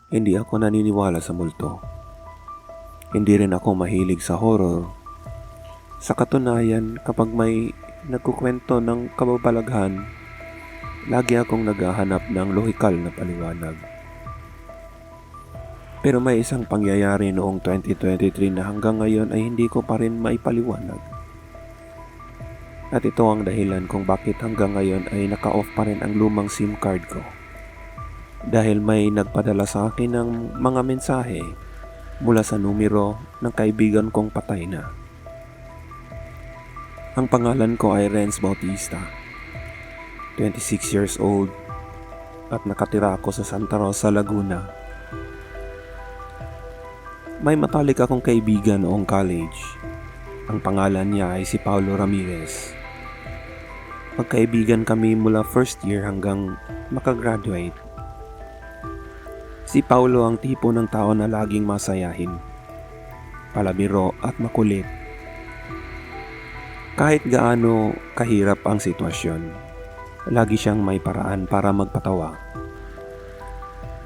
Hindi ako naniniwala sa multo. Hindi rin ako mahilig sa horror. Sa katunayan, kapag may nagkukwento ng kababalaghan, lagi akong naghahanap ng lohikal na paliwanag. Pero may isang pangyayari noong 2023 na hanggang ngayon ay hindi ko pa rin maipaliwanag. At ito ang dahilan kung bakit hanggang ngayon ay naka-off pa rin ang lumang SIM card ko. Dahil may nagpadala sa akin ng mga mensahe mula sa numero ng kaibigan kong patay na. Ang pangalan ko ay Renz Bautista, 26 years old, at nakatira ako sa Santa Rosa, Laguna. May matalik akong kaibigan noong college. Ang pangalan niya ay si Paulo Ramirez. Magkaibigan kami mula first year hanggang makagraduate. Si Paulo ang tipo ng tao na laging masayahin, palabiro at makulit. Kahit gaano kahirap ang sitwasyon, lagi siyang may paraan para magpatawa.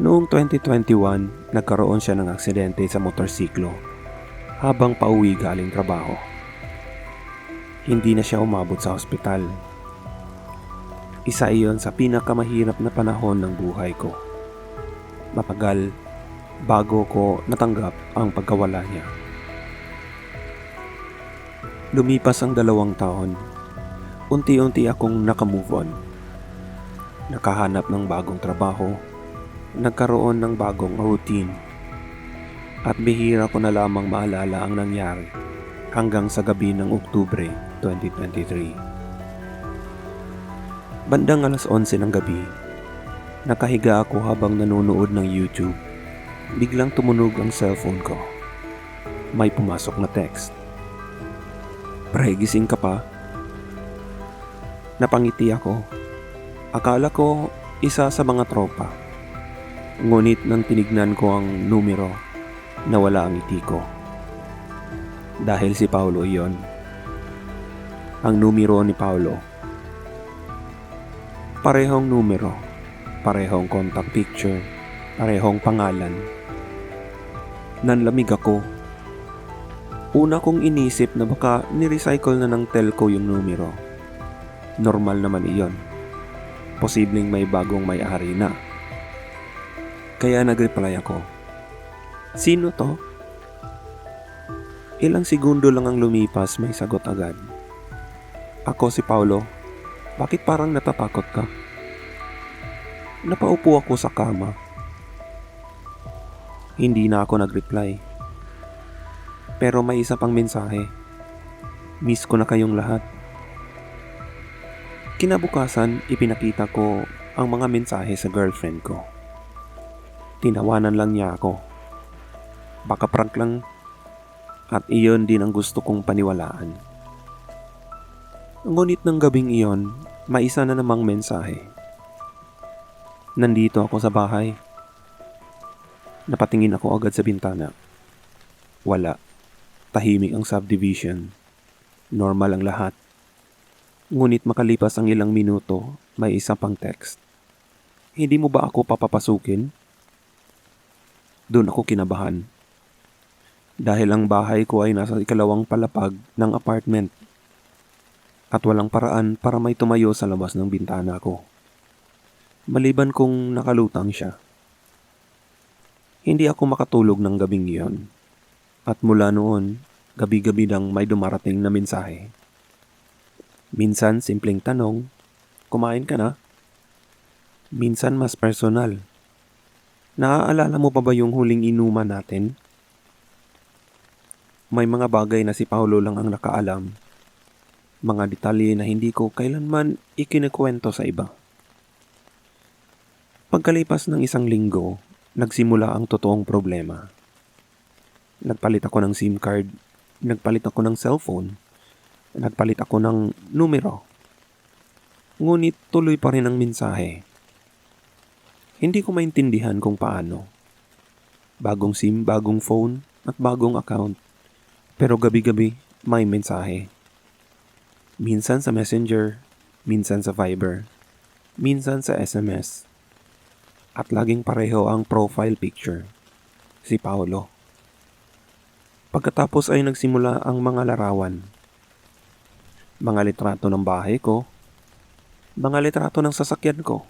Noong 2021, nagkaroon siya ng aksidente sa motorsiklo habang pauwi galing trabaho. Hindi na siya umabot sa ospital. Isa iyon sa pinakamahirap na panahon ng buhay ko. Matagal bago ko natanggap ang pagkawala niya. Lumipas ang 2 taon. Unti-unti akong nakamove on. Nakahanap ng bagong trabaho. Nagkaroon ng bagong routine. At bihira ko na lamang maalala ang nangyari hanggang sa gabi ng Oktubre 2023. Bandang alas 11 ng gabi, nakahiga ako habang nanonood ng YouTube. Biglang tumunog ang cellphone ko. May pumasok na text. "Pre, gising ka pa?" Napangiti ako. Akala ko isa sa mga tropa. Ngunit nang tinignan ko ang numero, nawala ang ngiti ko. Dahil si Paulo iyon. Ang numero ni Paulo. Parehong numero, parehong contact picture, parehong pangalan. Nanlamig ako. Una kong inisip na baka ni-recycle na ng telco yung numero. Normal naman iyon. Posibleng may bagong may-ari na. Kaya nag-reply ako. "Sino to?" Ilang segundo lang ang lumipas, may sagot agad. "Ako si Paulo. Bakit parang natatakot ka?" Napaupo ako sa kama. Hindi na ako nag-reply. Pero may isa pang mensahe. "Miss ko na kayong lahat." Kinabukasan, ipinakita ko ang mga mensahe sa girlfriend ko. Tinawanan lang niya ako. Baka prank lang. At iyon din ang gusto kong paniwalaan. Ngunit ng gabing iyon, may isa na namang mensahe. Nandito ako sa bahay. Napatingin ako agad sa bintana. Wala. Tahimik ang subdivision. Normal ang lahat. Ngunit makalipas ang ilang minuto, may isa pang text. "Hindi mo ba ako papapasukin?" Doon ako kinabahan. Dahil ang bahay ko ay nasa 2nd palapag ng apartment. At walang paraan para may tumayo sa labas ng bintana ko. Maliban kung nakalutang siya. Hindi ako makatulog ng gabing iyon. At mula noon, gabi-gabi nang may dumarating na mensahe. Minsan simpleng tanong, "Kumain ka na?" Minsan mas personal. "Naaalala mo pa ba yung huling inuman natin?" May mga bagay na si Paulo lang ang nakaalam. Mga detalye na hindi ko kailanman ikinikwento sa iba. Pagkalipas ng 1 linggo, nagsimula ang totoong problema. Nagpalit ako ng SIM card, nagpalit ako ng cellphone, nagpalit ako ng numero. Ngunit tuloy pa rin ang mensahe. Hindi ko maintindihan kung paano. Bagong SIM, bagong phone, at bagong account. Pero gabi-gabi, may mensahe. Minsan sa Messenger, minsan sa Viber, minsan sa SMS. At laging pareho ang profile picture, si Paolo. Pagkatapos ay nagsimula ang mga larawan. Mga litrato ng bahay ko, mga litrato ng sasakyan ko,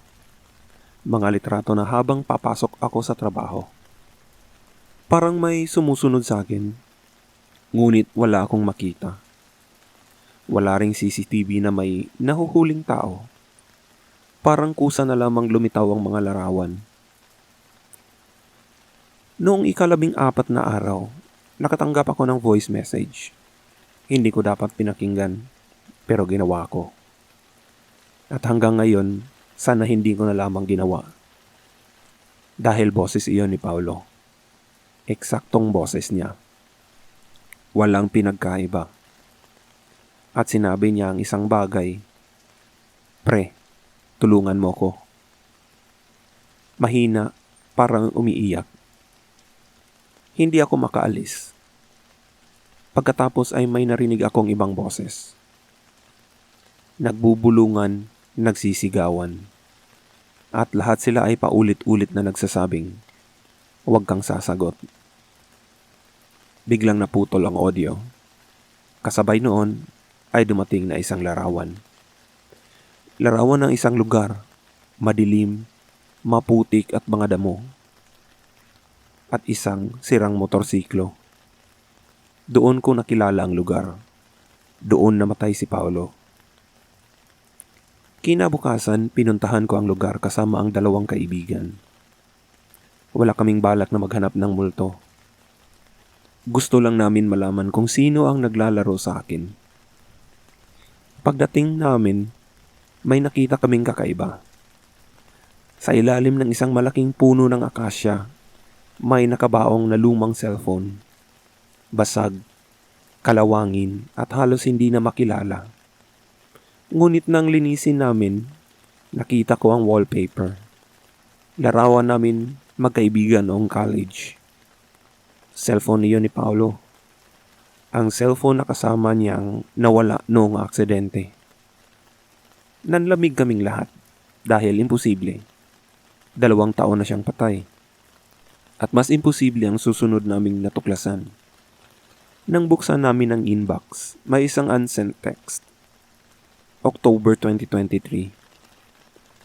mga litrato na habang papasok ako sa trabaho. Parang may sumusunod sa akin, ngunit wala akong makita. Wala ring CCTV na may nahuhuling tao. Parang kusa na lamang lumitaw ang mga larawan. Noong ika-14 na araw, nakatanggap ako ng voice message. Hindi ko dapat pinakinggan, pero ginawa ko. At hanggang ngayon, sana hindi ko na lamang ginawa. Dahil boses iyon ni Paolo. Eksaktong boses niya. Walang pinagkaiba. At sinabi niya ang isang bagay, "Pre, tulungan mo ko." Mahina, parang umiiyak. Hindi ako makaalis. Pagkatapos ay may narinig akong ibang boses. Nagbubulungan, nagsisigawan. At lahat sila ay paulit-ulit na nagsasabing, "Huwag kang sasagot." Biglang naputol ang audio. Kasabay noon ay dumating na isang larawan. Larawan ng isang lugar, madilim, maputik at mga damo. At isang sirang motorsiklo. Doon ko nakilala ang lugar. Doon namatay si Paolo. Kinabukasan, pinuntahan ko ang lugar kasama ang 2 kaibigan. Wala kaming balak na maghanap ng multo. Gusto lang namin malaman kung sino ang naglalaro sa akin. Pagdating namin, may nakita kaming kakaiba. Sa ilalim ng isang malaking puno ng akasya, may nakabaong na lumang cellphone. Basag, kalawangin at halos hindi na makilala. Ngunit nang linisin namin, nakita ko ang wallpaper. Larawan namin magkaibigan noong college. Cellphone niyo ni Paolo. Ang cellphone na kasama niyang nawala noong aksidente. Nanlamig kaming lahat dahil imposible. 2 taon na siyang patay. At mas imposible ang susunod naming natuklasan. Nang buksan namin ang inbox, may isang unsent text. October 2023.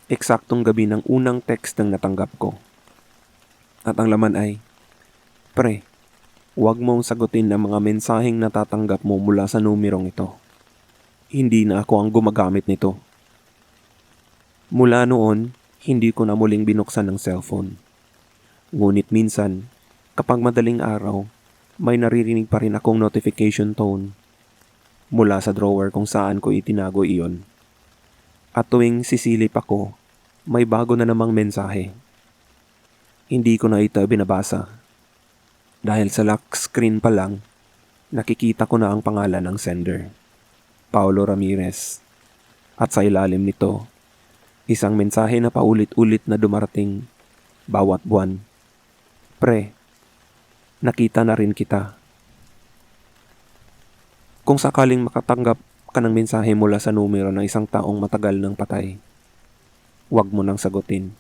Eksaktong gabi ng unang text ng natanggap ko. At ang laman ay, "Pre, huwag mong sagutin ang mga mensaheng natatanggap mo mula sa numerong ito. Hindi na ako ang gumagamit nito." Mula noon, hindi ko na muling binuksan ng cellphone. Ngunit minsan, kapag madaling araw, may naririnig pa rin akong notification tone mula sa drawer kung saan ko itinago iyon. At tuwing sisilip ako, may bago na namang mensahe. Hindi ko na ito binabasa. Dahil sa lock screen pa lang, nakikita ko na ang pangalan ng sender. Paolo Ramirez. At sa ilalim nito, isang mensahe na paulit-ulit na dumarating bawat buwan. "Pre, nakita na rin kita." Kung sakaling makatanggap ka ng mensahe mula sa numero ng isang taong matagal nang patay, huwag mo nang sagutin.